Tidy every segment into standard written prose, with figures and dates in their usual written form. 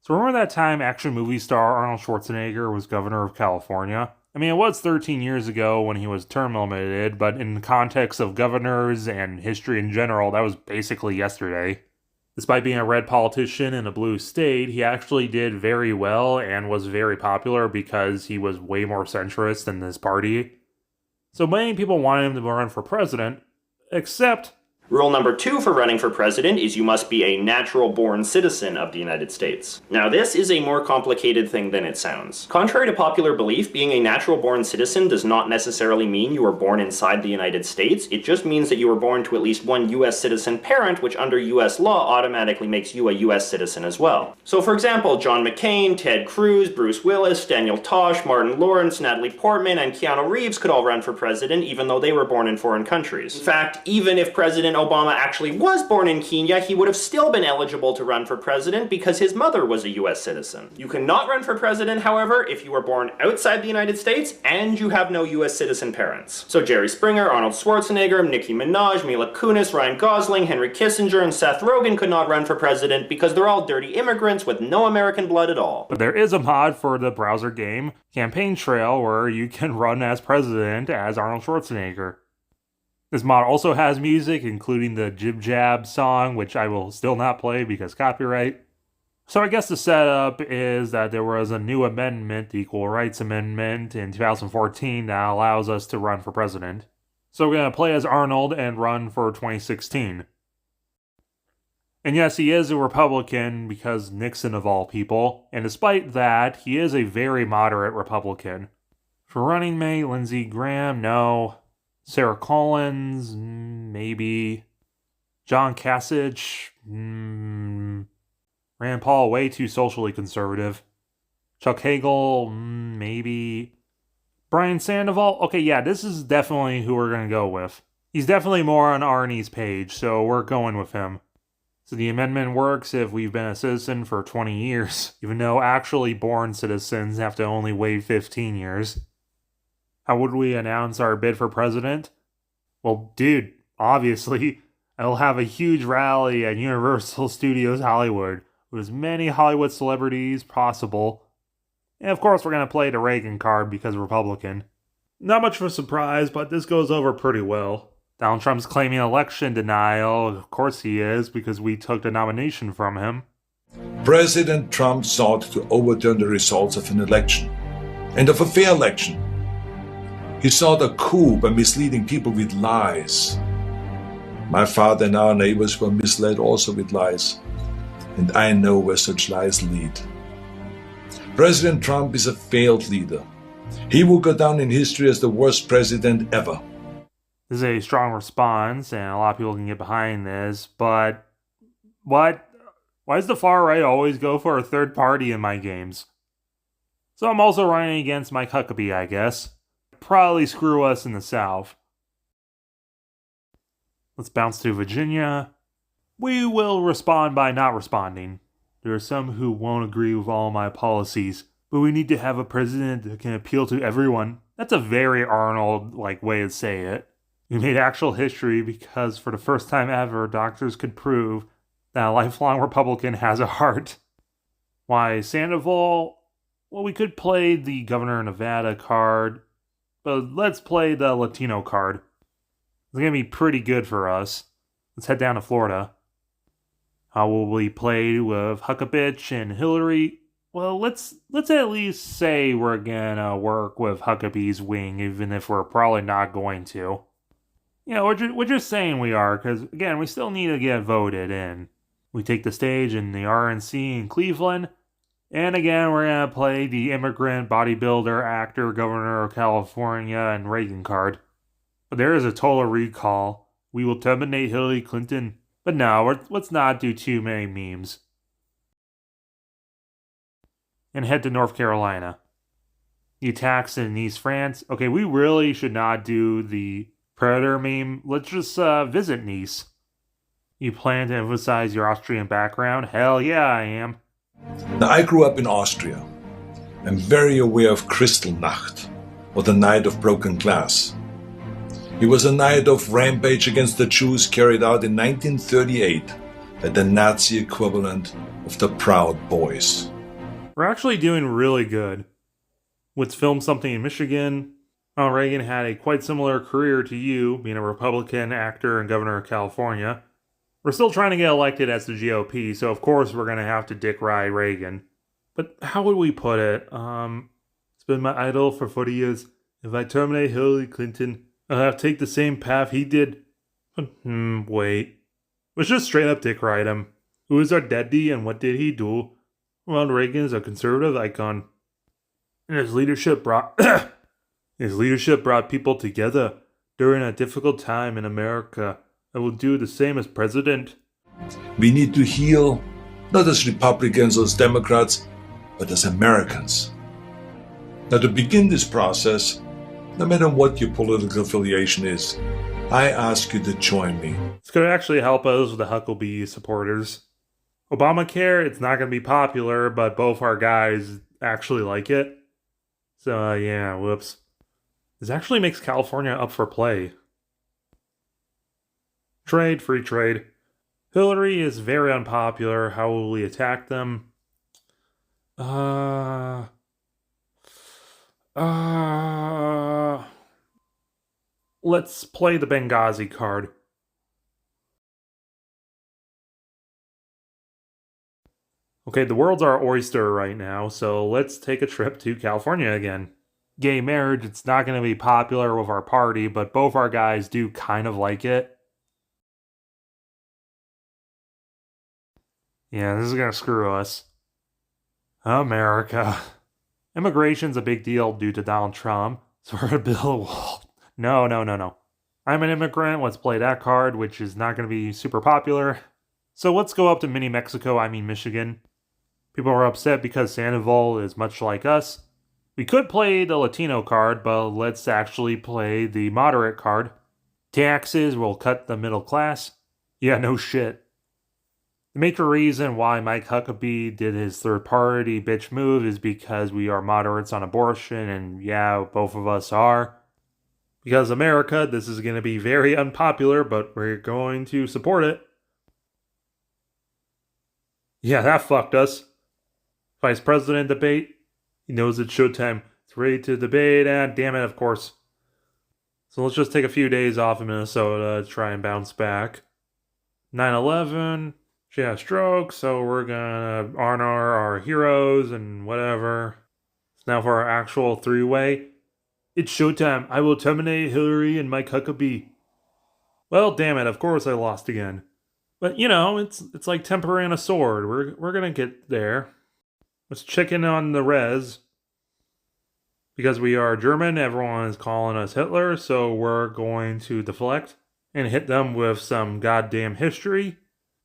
So remember that time action movie star Arnold Schwarzenegger was governor of California? I mean, it was 13 years ago when he was term limited, but in the context of governors and history in general, that was basically yesterday. Despite being a red politician in a blue state, he actually did very well and was very popular because he was way more centrist than this party. So many people wanted him to run for president, except Rule number 2 for running for president is you must be a natural-born citizen of the United States. Now, this is a more complicated thing than it sounds. Contrary to popular belief, being a natural-born citizen does not necessarily mean you were born inside the United States. It just means that you were born to at least one U.S. citizen parent, which under U.S. law automatically makes you a U.S. citizen as well. So, for example, John McCain, Ted Cruz, Bruce Willis, Daniel Tosh, Martin Lawrence, Natalie Portman, and Keanu Reeves could all run for president even though they were born in foreign countries. In fact, even if President Obama actually was born in Kenya, he would have still been eligible to run for president because his mother was a US citizen. You cannot run for president, however, if you were born outside the United States and you have no US citizen parents. So Jerry Springer, Arnold Schwarzenegger, Nicki Minaj, Mila Kunis, Ryan Gosling, Henry Kissinger, and Seth Rogen could not run for president because they're all dirty immigrants with no American blood at all. But there is a mod for the browser game Campaign Trail where you can run as president as Arnold Schwarzenegger. This mod also has music, including the Jib Jab song, which I will still not play because copyright. So I guess the setup is that there was a new amendment, the Equal Rights Amendment, in 2014 that allows us to run for president. So we're going to play as Arnold and run for 2016. And yes, he is a Republican because Nixon of all people, and despite that, he is a very moderate Republican. For running mate, Lindsey Graham, no. Sarah Collins, maybe. John Kasich, Rand Paul, way too socially conservative. Chuck Hagel, maybe. Brian Sandoval, okay, yeah, this is definitely who we're going to go with. He's definitely more on Arnie's page, so we're going with him. So the amendment works if we've been a citizen for 20 years, even though actually born citizens have to only wait 15 years. How would we announce our bid for president? Well, dude, obviously, I'll have a huge rally at Universal Studios Hollywood with as many Hollywood celebrities possible. And of course, we're going to play the Reagan card because Republican. Not much of a surprise, but this goes over pretty well. Donald Trump's claiming election denial. Of course he is, because we took the nomination from him. President Trump sought to overturn the results of an election, and of a fair election. He sought a coup by misleading people with lies. My father and our neighbors were misled also with lies, and I know where such lies lead. President Trump is a failed leader. He will go down in history as the worst president ever. This is a strong response, and a lot of people can get behind this, but what? Why does the far right always go for a third party in my games? So I'm also running against Mike Huckabee, I guess. Probably screw us in the South. Let's bounce to Virginia. We will respond by not responding. There are some who won't agree with all my policies, but we need to have a president that can appeal to everyone. That's a very Arnold-like way to say it. We made actual history because for the first time ever, doctors could prove that a lifelong Republican has a heart. Why, Sandoval? Well, we could play the Governor of Nevada card, but let's play the Latino card. It's going to be pretty good for us. Let's head down to Florida. How will we play with Huckabee and Hillary? Well, let's at least say we're going to work with Huckabee's wing, even if we're probably not going to. You know, we're just saying we are, because, again, we still need to get voted in. We take the stage in the RNC in Cleveland, and again, we're going to play the immigrant, bodybuilder, actor, governor of California, and Reagan card. But there is a total recall. We will terminate Hillary Clinton. But no, let's not do too many memes. And head to North Carolina. The attacks in East France. Okay, we really should not do the Predator meme. Let's just visit Nice. You plan to emphasize your Austrian background? Hell yeah, I am. Now, I grew up in Austria. I'm very aware of Kristallnacht, or the Night of Broken Glass. It was a night of rampage against the Jews carried out in 1938 by the Nazi equivalent of the Proud Boys. We're actually doing really good. Let's film something in Michigan. Ronald Reagan had a quite similar career to you, being a Republican actor and governor of California. We're still trying to get elected as the GOP, so of course we're going to have to dick ride Reagan. But how would we put it? It's been my idol for 40 years. If I terminate Hillary Clinton, I'll have to take the same path he did. Wait. Let's just straight up dick ride him. Who is our daddy and what did he do? Ronald Reagan is a conservative icon. And his leadership brought people together during a difficult time in America. I will do the same as president. We need to heal, not as Republicans or as Democrats, but as Americans. Now, to begin this process, no matter what your political affiliation is, I ask you to join me. It's going to actually help us with the Huckabee supporters. Obamacare, it's not going to be popular, but both our guys actually like it. So, yeah, whoops. This actually makes California up for play. Trade, free trade. Hillary is very unpopular. How will we attack them? Let's play the Benghazi card. Okay, the world's our oyster right now, so let's take a trip to California again. Gay marriage, it's not going to be popular with our party, but both our guys do kind of like it. Yeah, this is going to screw us. America. Immigration's a big deal due to Donald Trump, so we're going to build a wall. No. I'm an immigrant, let's play that card, which is not going to be super popular. So let's go up to mini Mexico, Michigan. People are upset because Sandoval is much like us. We could play the Latino card, but let's actually play the moderate card. Taxes will cut the middle class. Yeah, no shit. The major reason why Mike Huckabee did his third-party bitch move is because we are moderates on abortion, and yeah, both of us are. Because America, this is going to be very unpopular, but we're going to support it. Yeah, that fucked us. Vice President debate. He knows it's showtime. It's ready to debate, and damn it, of course. So let's just take a few days off in Minnesota to try and bounce back. 9/11. She had a stroke, so we're gonna honor our heroes and whatever. Now for our actual three-way. It's showtime. I will terminate Hillary and Mike Huckabee. Well, damn it, of course I lost again. But, you know, it's like tempering a sword. We're gonna get there. Let's check in on the res. Because we are German, everyone is calling us Hitler, so we're going to deflect and hit them with some goddamn history.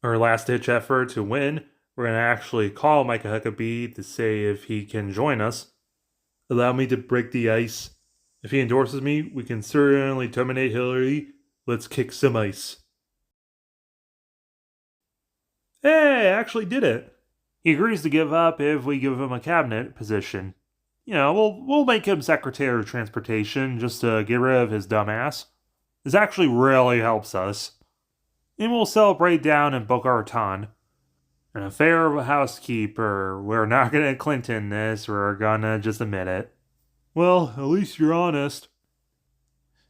Our last-ditch effort to win. We're going to actually call Micah Huckabee to say if he can join us. Allow me to break the ice. If he endorses me, we can certainly terminate Hillary. Let's kick some ice. Hey, I actually did it. He agrees to give up if we give him a cabinet position. You know, we'll make him Secretary of Transportation just to get rid of his dumb ass. This actually really helps us. And we'll celebrate down in Boca Raton. An affair of a housekeeper. We're not gonna Clinton this, we're gonna just admit it. Well, at least you're honest.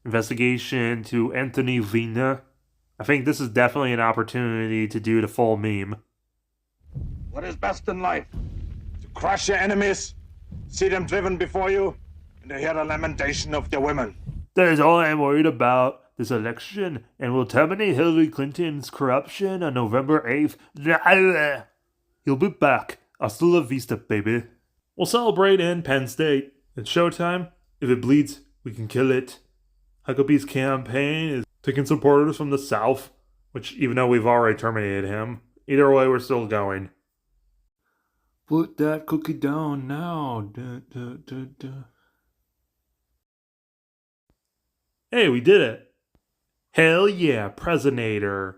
Investigation to Anthony Weiner. I think this is definitely an opportunity to do the full meme. What is best in life? To crush your enemies, see them driven before you, and to hear the lamentation of their women. That is all I'm worried about this election, and will terminate Hillary Clinton's corruption on November 8th. He'll be back. Hasta la vista, baby. We'll celebrate in Penn State. It's showtime. If it bleeds, we can kill it. Huckabee's campaign is taking supporters from the South, which, even though we've already terminated him, either way, we're still going. Put that cookie down now. Hey, we did it. Hell yeah, Prezinator.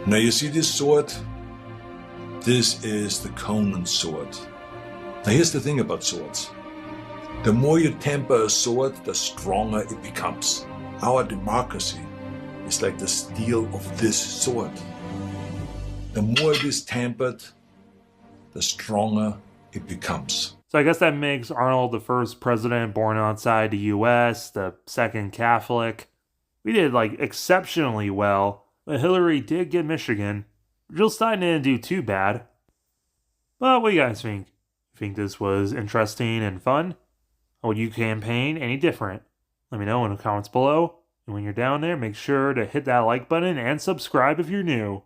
Now you see this sword? This is the Conan sword. Now here's the thing about swords. The more you temper a sword, the stronger it becomes. Our democracy is like the steel of this sword. The more it is tempered, the stronger it becomes. So I guess that makes Arnold the first president born outside the US, the second Catholic. We did exceptionally well, but Hillary did get Michigan. Jill Stein didn't do too bad. But what do you guys think? Think this was interesting and fun? Or would you campaign any different? Let me know in the comments below. And when you're down there, make sure to hit that like button and subscribe if you're new.